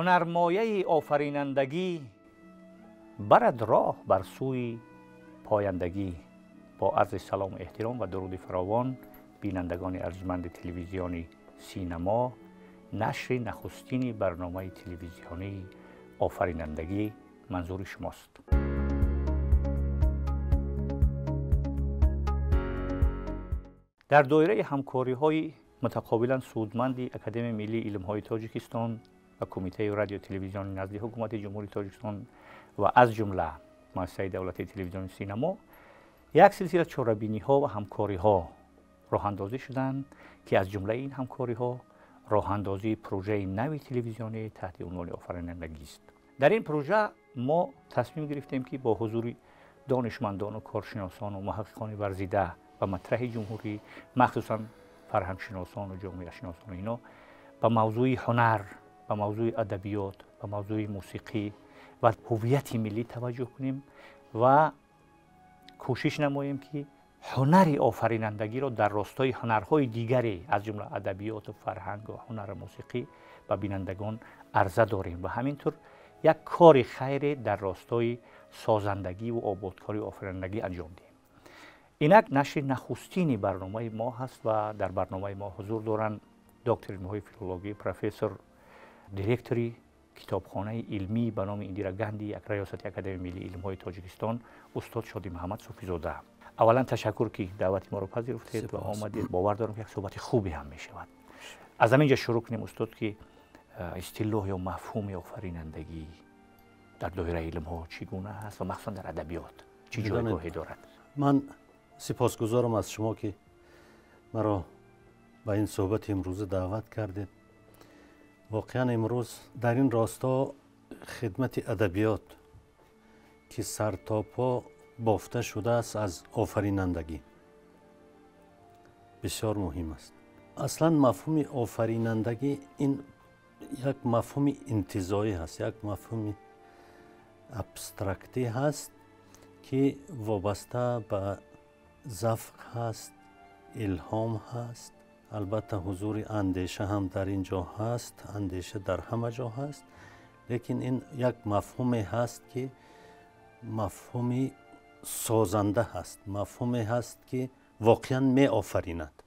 هنرمایه آفرینندگی برد راه بر سوی پایندگی. با عرض سلام و احترام و درود فراوان بینندگان ارجمند تلویزیونی سینما، نشر نخستین برنامه تلویزیونی آفرینندگی منظور شماست. در دایره همکاری‌های متقابلا سودمند اکادمی ملی علم‌های تاجیکستان و کمیته رادیو تلویزیون نزد حکومت جمهوری تاجیکستان و از جمله مؤسسه دولتی تلویزیون سینما یک سلسله چاره‌بینی‌ها و همکاری‌ها راه‌اندازی شدند که از جمله این همکاری‌ها راه‌اندازی پروژه نوی تلویزیونی تحت عنوان آفرینندگی است. در این پروژه ما تصمیم گرفتیم که با حضور دانشمندان و کارشناسان و محققان ورزیده و مطرح جمهوری، مخصوصاً فرهنگ شناسان و جامعه شناسان اینا، به موضوع هنر، به موضوع ادبیات، به موضوع موسیقی و هویت ملی توجه کنیم و کوشش نماییم که هنر آفرینندگی را در راستای هنرهای دیگری از جمله ادبیات و فرهنگ و هنر موسیقی به بینندگان عرضه داریم و همینطور یک کار خیر در راستای سازندگی و آبادکاری آفرینندگی انجام دهیم. اینک نشر نخستین برنامه ما هست و در برنامه ما حضور دارند دکتر علم‌های فیلولوژی پروفسور دیرکتوری کتابخانه علمی به نام اندیرا گاندی یک ریاست اکادمی ملی علم‌های تاجیکستان استاد شادی محمد صوفی زاده. اولا تشکر که دعوت ما رو پذیرفتید و آمدید. باور دارم که یک صحبت خوبی هم می شود. از همینجا شروع کنیم استاد که اصطلاح یا مفهوم آفرینندگی در دایره علم‌ها چگونه هست و مخصوصا در ادبیات چه جایگاهی دارد؟ من سپاسگزارم از شما که مرا به این صحبت امروز دعوت کردید. واقعا امروز در این راستا خدمت ادبیات که سر تا پا بافته شده است از آفرینندگی بسیار مهم است. اصلا مفهوم آفرینندگی این یک مفهوم انتزاعی هست، یک مفهوم ابسترکتی هست که وابسته به ذوق هست، الهام هست، البته حضور اندیشه هم در اینجا هست، اندیشه در همه جا هست، لیکن این یک مفهوم هست که مفهوم سازنده هست، مفهومی هست که واقعا می آفریند.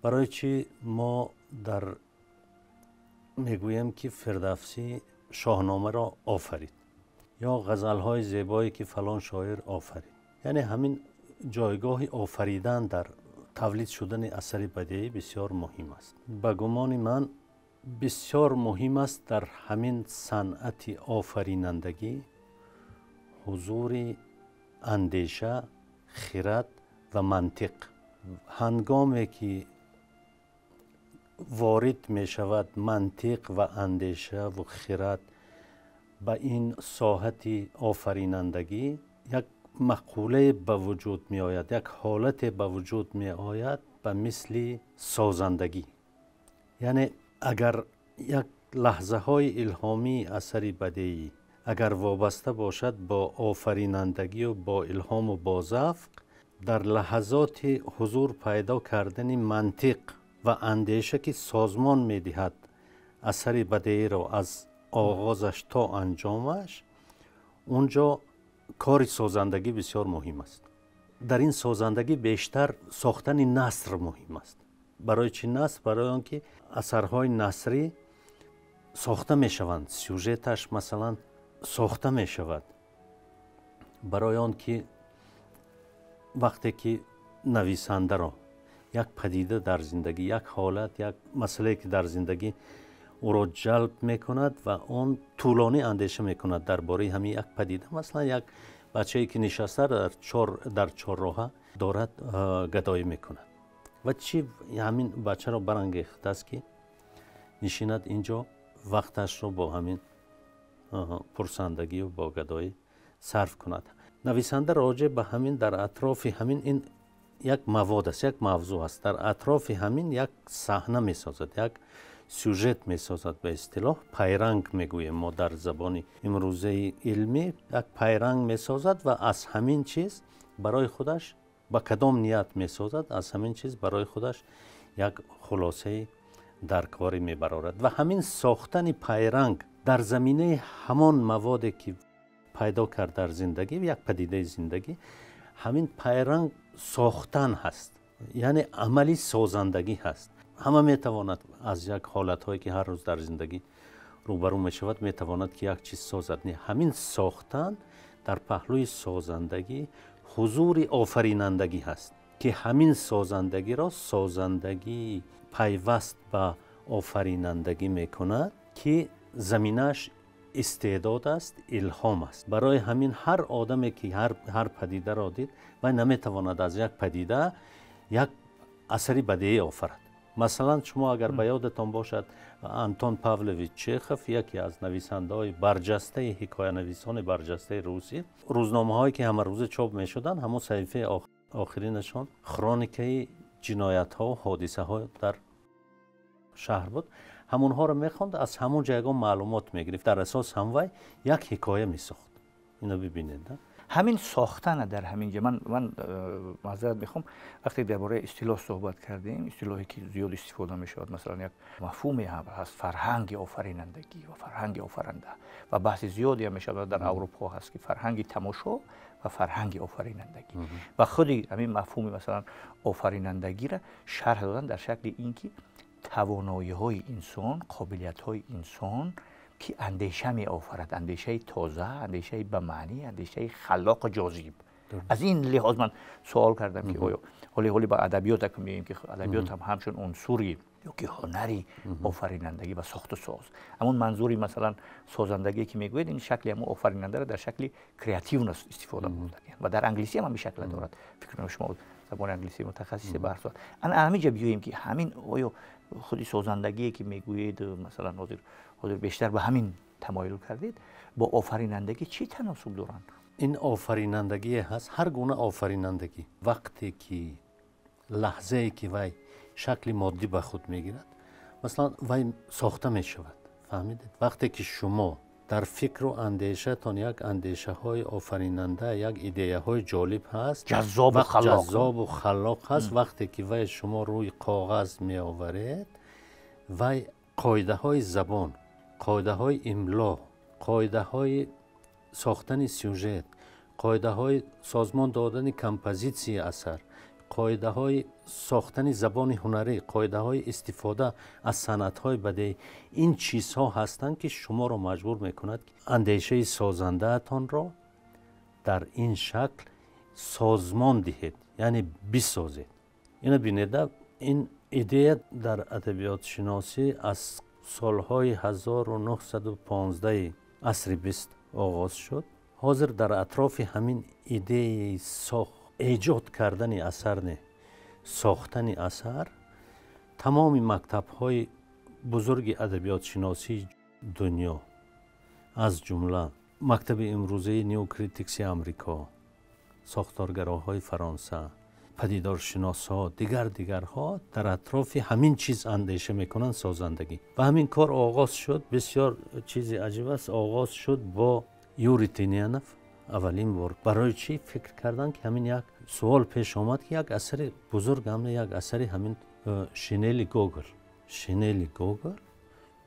برای چی ما در میگویم که فردوسی شاهنامه را آفرید یا غزل‌های زیبایی که فلان شاعر آفرید، یعنی همین جایگاه آفریدن در تولید شدن اثر بدیعی بسیار مهم است. به گمان من بسیار مهم است در همین صنعت آفرینندگی حضور اندیشه، خرد و منطق. هنگامی که وارد می شود منطق و اندیشه و خرد به این ساحت آفرینندگی، یک مقوله به وجود می آید، یک حالت به وجود می آید به مثل سازندگی. یعنی اگر یک لحظه های الهامی اثری بدیعی اگر وابسته باشد با آفرینندگی و با الهام و با ذوق، در لحظات حضور پیدا کردن منطق و اندیشه که سازمان می دهد اثر بدیعی را از آغازش تا انجامش، اونجا کار سازندگی بسیار مهم است. در این سازندگی بیشتر ساختن نثر مهم است. برای چی نثر؟ برای آنکه اثرهای نثری ساخته می شوند، سیوژتش مثلا ساخته می شود. برای آنکه وقتی که نویسنده را یک پدیده در زندگی، یک حالت، یک مسئله که در زندگی او را جلب می کند و آن طولانی اندیشه می کند درباره همین یک پدیده، مثلا یک بچه‌ای که نشسته در چهارراه دارد گدایی می کند و چی همین بچه را برانگیخته است که نشیند اینجا وقتش را با همین پرسندگی و با گدایی صرف کند. نویسنده راجع به همین در اطراف همین این یک مواد است، یک موضوع است، در اطراف همین یک صحنه می سازد، یک سوژت می سازد. به اصطلاح پیرنگ می گوییم ما در زبان امروزه علمی، یک پیرنگ می سازد و از همین چیز برای خودش با کدام نیت می سازد، از همین چیز برای خودش یک خلاصه درکاری می برارد و همین ساختن پیرنگ در زمینه همان موادی که پیدا کرد در زندگی یک پدیده زندگی، همین پیرنگ ساختن هست، یعنی عملی سازندگی هست. همه میتواند از یک حالتهایی که هر روز در زندگی روبرو میشود میتواند که یک چیز سازد. نه، همین ساختن در پهلوی سازندگی حضور آفرینندگی هست که همین سازندگی را سازندگی پیوست به آفرینندگی میکند که زمینش استعداد است، الهام است. برای همین هر آدمی که هر پدیده را دید و نمیتواند از یک پدیده یک اثری بدیعی آفرد. مثلا شما اگر به یادتان باشد آنتون پاولویچ چخوف یکی از نویسنده‌های برجسته حکایه نویسان برجسته روسی، روزنامه‌هایی که همه روزه چاپ می‌شدند همون صفحه آخرینشان خرونیکه جنایت‌ها و حادثه‌ها در شهر بود. همونها رو می‌خواند، از همون جایگاه معلومات می‌گرفت، در اساس هم یک حکایه می‌ساخت. اینو ببینید. همین ساختن در همین جا من معذرت میخوام وقتی درباره اصطلاح صحبت کردیم، اصطلاحی که زیاد استفاده میشود، مثلا یک مفهومی هست فرهنگ آفرینندگی و فرهنگ آفرنده و بحث زیادی هم میشود در اروپا هست که فرهنگ تماشا و فرهنگ آفرینندگی و خودی همین مفهوم مثلا آفرینندگی را شرح دادن در شکل اینکه توانایی های انسان، قابلیت های انسان که اندیشه می آفرد، اندیشه تازه، اندیشه به معنی، اندیشه خلاق جاذب. از این لحاظ من سوال کردم که آیا حالی با ادبیات که میگیم که ادبیات هم همچون عنصری یا که هنری آفرینندگی و ساخت و ساز، همون منظوری مثلا سازندگی که میگوید این شکلی هم آفریننده را در شکلی کریاتیو استفاده بردن و در انگلیسی هم این شکل دارد. فکر کنم شما زبان انگلیسی متخصص بحث انا همینجا بیایم که همین آیا خودی سازندگی که میگویید مثلا حاضر بیشتر به همین تمایل کردید، با آفرینندگی چی تناسب دارن؟ این آفرینندگی هست، هر گونه آفرینندگی. وقتی که لحظه ای که وی شکل مادی به خود میگیرد، مثلا وی ساخته می شود. فهمیدید؟ وقتی که شما در فکر و اندیشه تان یک اندیشه های آفریننده، یک ایده های جالب هست، جذاب و خلاق هست، وقتی که وی شما روی کاغذ می آورید، وی قاعده های زبان، قاعده های املا، قاعده های ساختن سیوژت، قاعده های سازمان دادن کمپوزیسی اثر، قاعده های ساختن زبان هنری، قاعده های استفاده از صنعت های بدیعی، این چیزها هستند که شما را مجبور میکند اندیشه سازنده تان را در این شکل سازمان دهید، یعنی بسازید. اینو ببینید، این ایده در ادبیات شناسی از سالهای 1915 عصر 20 آغاز شد. حاضر در اطراف همین ایده ایجاد کردن اثر نه، ساختن اثر، تمام مکتب‌های بزرگ ادبیات شناسی دنیا از جمله مکتب امروزه نیوکریتیکس امریکا، ساختارگراهای فرانسه، پدیدارشناس‌ها، دیگرها در اطراف همین چیز اندیشه میکنن، سازندگی. و همین کار آغاز شد، بسیار چیز عجیب است، آغاز شد با یوری تینیانوف. اولین بار برای چی فکر کردن که همین یک سوال پیش آمد که یک اثر بزرگ، همین یک اثر همین شنل گوگل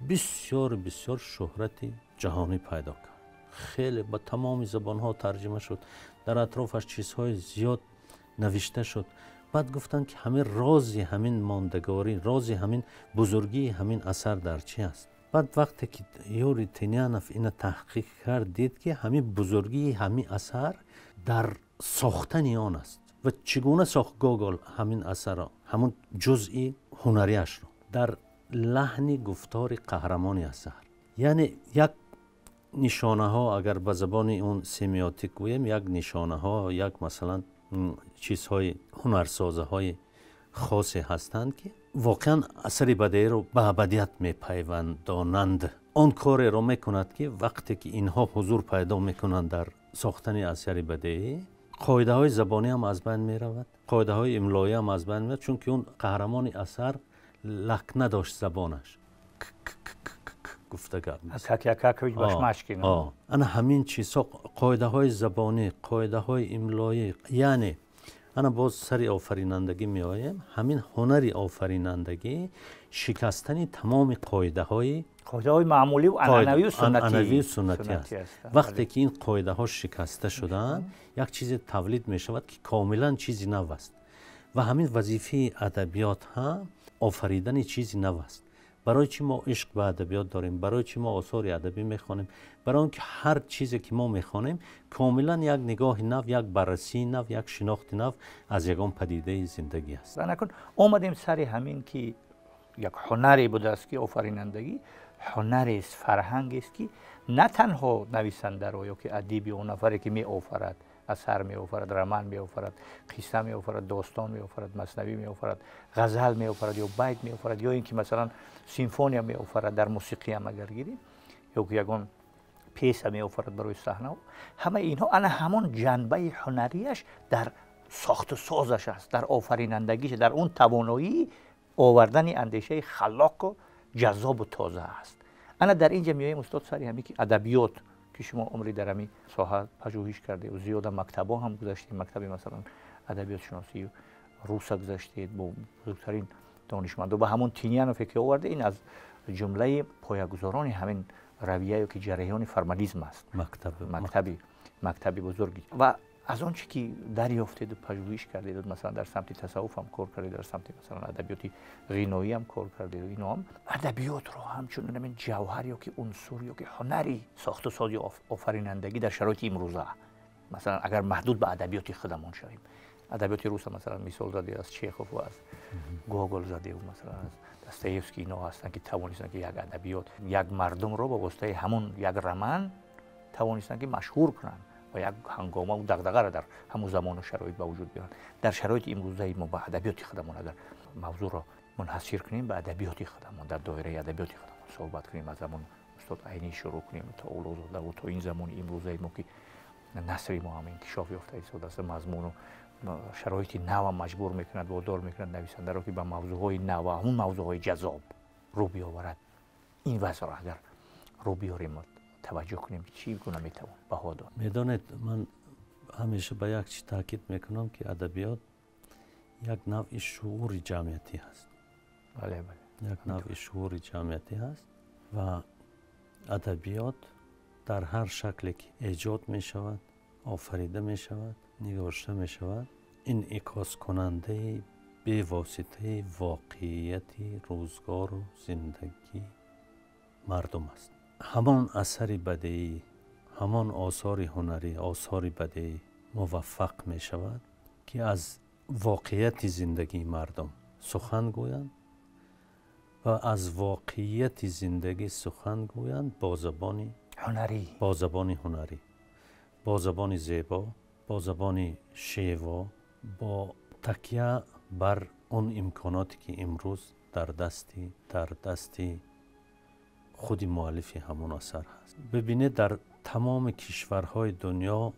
بسیار شهرت جهانی پیدا کرد، خیلی با تمام زبان‌ها ترجمه شد، در اطرافش چیزهای زیاد نوشته شد. بعد گفتن که همین رازی همین ماندگاری، رازی همین بزرگی همین اثر در چی است. بعد وقتی که یوری تینیانوف اینو تحقیق کرد، دید که همین بزرگی همین اثر در ساختن آن است و چگونه ساخت گوگل همین اثر را، همون جزئی هنریش را در لحن گفتار قهرمانی اثر. یعنی یک نشانه ها، اگر به زبان اون سمیاتیک گویم، یک نشانه ها، یک مثلا چیزهای هنرسازه های خاصی هستند که واقعا اثر بدیعی رو به ابدیت میپیوندانند. آن کار رو میکند که وقتی که اینها حضور پیدا میکنند در ساختن اثر بدیعی، قاعده های زبانی هم از بین میرود، قاعده های املایی هم از بین میرود، چون که اون قهرمان اثر لک نداشت زبانش، گفتگار از حکیکاکویچ باش مشکی. انا همین چیزها، قاعده های زبانی، قاعده های املایی، یعنی انا باز سری آفرینندگی می آیم. همین هنر آفرینندگی شکستن تمام قاعده های معمولی و عنعنوی و سنتی است. وقتی که این قاعده ها شکسته شدن یک چیز تولید می شود که کاملا چیزی نو است و همین وظیفه ادبیات هم آفریدن چیزی نو است. برای چی ما عشق به ادبیات داریم؟ برای چی ما آثار ادبی میخوانیم؟ برای اینکه هر چیزی که ما میخوانیم کاملا یک نگاه نو، یک بررسی نو، یک شناخت نو از یگان پدیده زندگی است. نکن اومدیم سر همین که یک هنری بوده است که آفرینندگی هنری است، فرهنگی است که نه تنها نویسنده رو یا که ادیبی اون نفری که می آفرد اثر می آفرد، رمان می آفرد، قصه می آفرد، داستان می آفرد، مثنوی می آفرد، غزل می آفرد یا بیت می آفرد یا اینکه مثلا سیمفونیا می آفرد در موسیقی هم اگر گیریم یا که یگان پیسه می آفرد برای صحنه، همه اینها انا همون جنبه هنریش در ساخت و سازش است، در آفرینندگیش، در اون توانایی آوردن اندیشه خلاق و جذاب و تازه است. انا در اینجا میایم استاد سری همین که ادبیات که شما عمری در همین ساحه پژوهش کرده و زیاد مکتبا هم گذاشتید، مکتب مثلا ادبیات شناسی روس گذاشتید با بزرگترین دانشمندا به همون تینیان فکر آورده. این از جمله پایه‌گذاران همین رویه که جریان فرمالیسم است، مکتبی بزرگی. و از آنچه که دریافتید و پژوهش کردید مثلا در سمت تصوف هم کار کردید، در سمت مثلا ادبیات غینایی هم کار کردید، اینا هم ادبیات رو همچون همین جوهر یا که عنصر یا که هنری ساخت و ساز آفرینندگی در شرایط امروزه، مثلا اگر محدود به ادبیات خودمون شویم، ادبیات روس مثلا مثال زده از چیخوف و از گوگل زده و مثلا از داستایوفسکی، اینا هستن که توانستن که یک ادبیات یک مردم رو با واسطه همون یک رمان توانستن که مشهور کنن و یک هنگامه و دغدغه را در همون زمان و شرایط به وجود بیارن. در شرایط امروزه ما با ادبیات خودمون اگر موضوع را منحصر کنیم به ادبیات خودمون، در دایره ادبیات خودمون صحبت کنیم، از زمان استاد عینی شروع کنیم تا اولوزاده و تا این زمان امروزه ما که نثر ما هم انکشاف یافته است، مضمون و شرایط نو مجبور میکند و دار میکند نویسنده را که به موضوعهای نو و همون موضوعهای جذاب رو بیاورد. این وضع را اگر رو بیاریم توجه کنیم چی گونه میتوان بها داد. میدانید من همیشه به یک چیز تاکید میکنم که ادبیات یک نوع شعور جمعیتی هست. بله. یک نوع شعور جمعیتی هست و ادبیات در هر شکلی که ایجاد می شود، آفریده می شود، نگاشته می شود، این انعکاس کننده به واسطه واقعیت روزگار و زندگی مردم است. همان اثری بدیعی، همان آثار هنری، آثار بدیعی موفق می شود که از واقعیت زندگی مردم سخن گویند و از واقعیت زندگی سخن گویند با زبان هنری، با زبان زیبا، با زبان شیوا، با تکیه بر اون امکاناتی که امروز در دستی خودی مؤلف همون اثر هست. ببینید در تمام کشورهای دنیا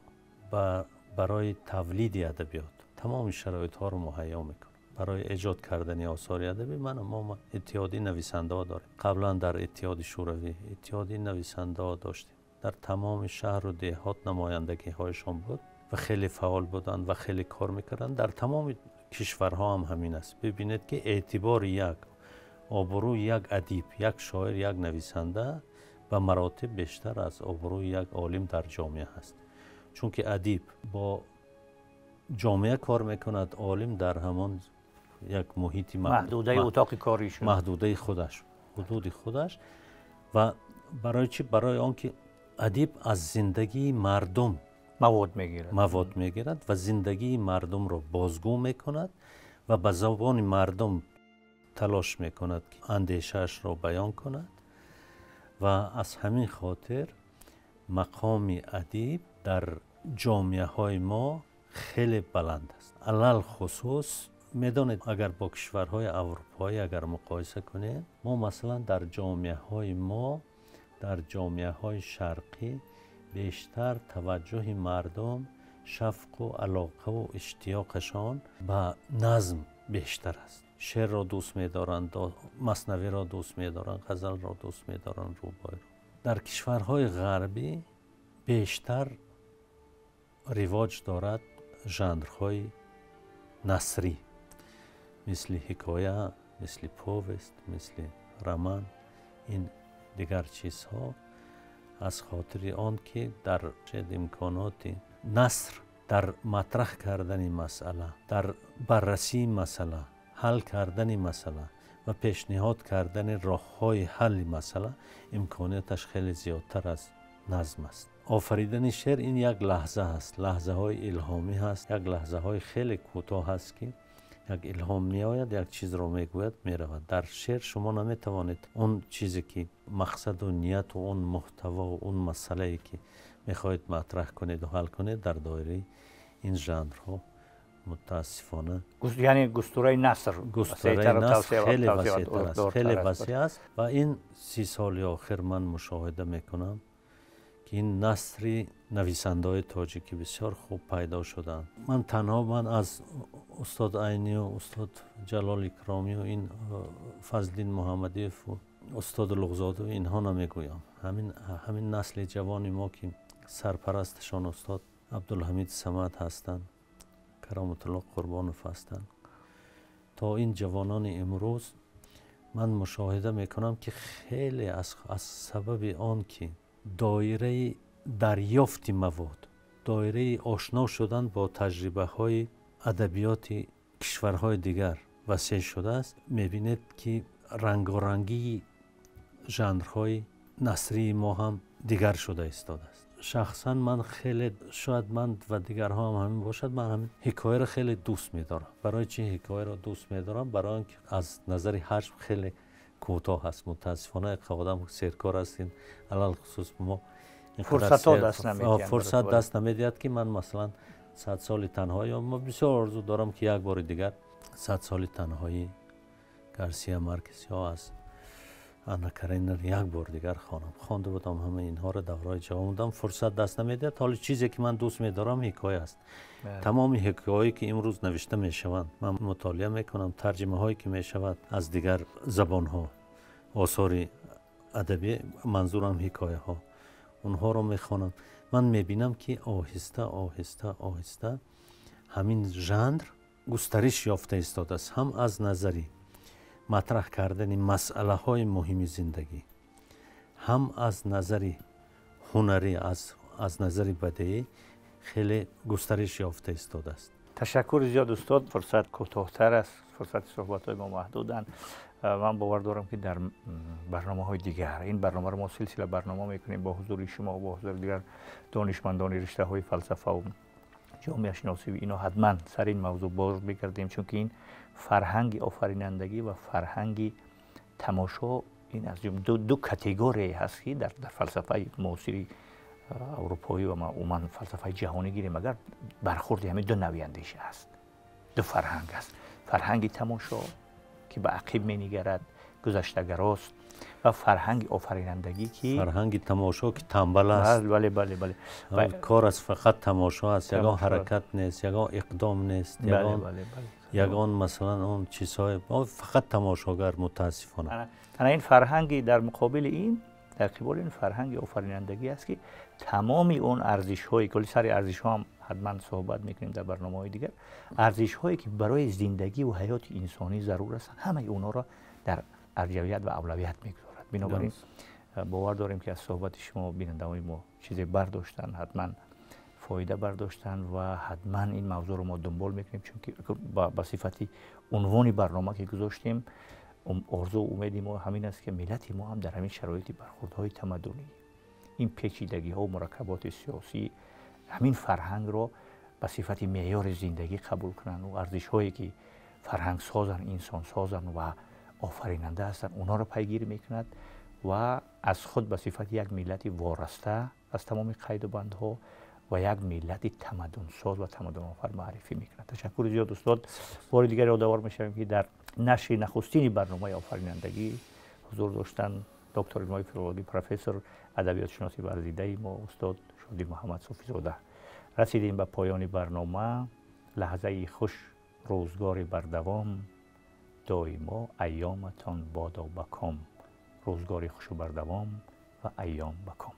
برای تولید ادبیات تمام شرایط ها رو مهیا میکنه. برای ایجاد کردن آثار ادبی ما اتحادیه نویسنده ها داریم. قبلا در اتحاد شوروی اتحادیه نویسنده ها داشتیم. در تمام شهر و دهات نمایندگی هایشان بود و خیلی فعال بودند و خیلی کار میکردند. در تمام کشورها هم همین است. ببینید که اعتبار یک آبروی یک ادیب، یک شاعر، یک نویسنده به مراتب بیشتر از آبروی یک عالم در جامعه هست. چون که ادیب با جامعه کار میکند، عالم در همان یک محیطی محدوده اتاق کاریش، محدوده خودش، حدود خودش. و برای چی؟ برای آنکه ادیب از زندگی مردم مواد میگیرد و زندگی مردم را بازگو میکند و به زبان مردم تلاش میکند که اندیشه‌اش را بیان کند و از همین خاطر مقام ادیب در جامعه های ما خیلی بلند است. علل خصوص میدانید اگر با کشورهای اروپایی اگر مقایسه کنیم، ما مثلا در جامعه های ما، در جامعه های شرقی بیشتر توجه مردم، شفق و علاقه و اشتیاقشان به نظم بیشتر است. شعر را دوست می‌دارند، مثنوی را دوست می‌دارند، غزل را دوست می‌دارند، رباعی را. در کشورهای غربی بیشتر رواج دارد ژانرهای نثری، مثل حکایه، مثل پوست، مثل رمان، این دیگر چیزها از خاطر آن که در امکانات نثر در مطرح کردن مسئله، در بررسی مسئله، حل کردن مسئله و پیشنهاد کردن راه‌های حل مسئله امکاناتش خیلی زیادتر از نظم است. آفریدن شعر این یک لحظه است، لحظه های الهامی هست، یک لحظه های خیلی کوتاه هست که یک الهام می آید، یک چیز را می گوید می رود. در شعر شما نمی توانید اون چیزی که مقصد و نیت و اون محتوا و اون مسئله که می خواهید مطرح کنید و حل کنید در دایره این ژانرها متاسفانه یعنی گستره نثر خیلی وسیع‌تر است، خیلی وسیع است و این 30 سال اخیر من مشاهده میکنم که این نثر نویسنده‌های تاجیکی بسیار خوب پیدا شدند. من از استاد عینی و استاد جلال اکرامی و این فضلدین محمدی و استاد لغزاده و اینها نمیگویم. همین نسل جوان ما که سرپرستشان استاد عبدالحمید صمد هستند، کرامت الله قربان هستند، تا این جوانان امروز من مشاهده میکنم که خیلی از سبب آن که دایره دریافت مواد، دایره آشنا شدن با تجربه های ادبیات کشورهای دیگر وسیع شده است، میبینید که رنگارنگی ژانرهای نثری ما هم دیگر شده ایستاده است. شخصا من خیلی، شاید من و دیگرها هم همین باشد، من همین حکایه را خیلی دوست می‌دارم. برای چی حکایه را دوست می‌دارم؟ برای اینکه از نظر حجم خیلی کوتاه است. متاسفانه یک آدم سرکار هستین، علل خصوص ما فرصت دست نمیدهد که من مثلا 100 سال تنهایی، ما بسیار آرزو دارم که یک بار دیگر 100 سال تنهایی گارسیا مارکز یا از انا کارینر یک بار دیگر خوانده بودم. همه اینها را دورای جوان بودم، فرصت دست نمیدهد. حالا چیزی که من دوست می‌دارم حکایه است. تمام حکایه‌ای که امروز نوشته میشوند من مطالعه میکنم، ترجمه هایی که میشود از دیگر زبان ها، آثار ادبی، منظورم حکایه ها، اونها رو میخوانم. من میبینم که آهسته آهسته آهسته همین ژانر گسترش یافته ایستاده است، هم از نظری مطرح کردن مسئله های مهم زندگی، هم از نظر هنری، از نظر بدیعی خیلی گسترش یافته ایستاده است. تشکر زیاد استاد. فرصت کوتاه‌تر است، فرصت صحبت‌های ما محدودن. من باور دارم که در برنامه‌های دیگر، این برنامه رو ما سلسله برنامه می‌کنیم با حضور شما و با حضور دیگر دانشمندان رشته‌های فلسفه و جامعه شناسی و اینا حتما سر این موضوع باز بگردیم، چون که این فرهنگ آفرینندگی و فرهنگ تماشا این از دو کاتگوری هست که در فلسفه معاصر اروپایی و عموما فلسفه جهانی گیریم، اگر برخورد همین دو نوع اندیشه است، دو فرهنگ است. فرهنگ تماشا که به عقب می‌نگرد، گذشته‌گراست، و فرهنگ آفرینندگی که فرهنگ تماشا که تنبل است. بله بله بله. کار از فقط تماشا است، یگان حرکت نیست، یگان اقدام نیست، یگان مثلا اون چیزهای، فقط تماشاگر. متاسفانه این فرهنگی در مقابل این، در قبال این فرهنگ آفرینندگی است که تمامی اون ارزش‌های، کلی سر ارزش‌ها هم حتما صحبت می‌کنیم در برنامه‌های دیگر، ارزش‌هایی که برای زندگی و حیات انسانی ضرور است، همه اونا را در ارجحیت و اولویت می‌گذارد. بنابراین باور داریم که از صحبت شما بیننده‌های ما چیزی برداشتن، حتما فایده برداشتن و حتما این موضوع رو ما دنبال می‌کنیم، چون که با صفتی عنوان برنامه که گذاشتیم، آرزو و امید ما همین است که ملت ما هم در همین شرایط برخوردهای تمدنی، این پیچیدگی‌ها و مرکبات سیاسی، همین فرهنگ رو به صفت معیار زندگی قبول کنن و ارزش‌هایی که فرهنگ سازن، انسان سازن و آفریننده هستند، اونا رو پیگیری میکند و از خود به صفت یک ملت وارسته از تمام قید و بندها و یک ملت تمدن ساز و تمدن آفر معرفی میکند. تشکر زیاد استاد. بار دیگر یادآور میشویم که در نشر نخستین برنامه آفرینندگی حضور داشتن دکتر علمای فیلولوژی، پروفسور ادبیات شناسی ورزیده ما استاد شادی محمد صوفی زاده. رسیدیم به پایان برنامه. لحظه خوش، روزگار بردوام، دایما ایامتان بادا بکام. روزگار خوش و بردوام و ایام بکام.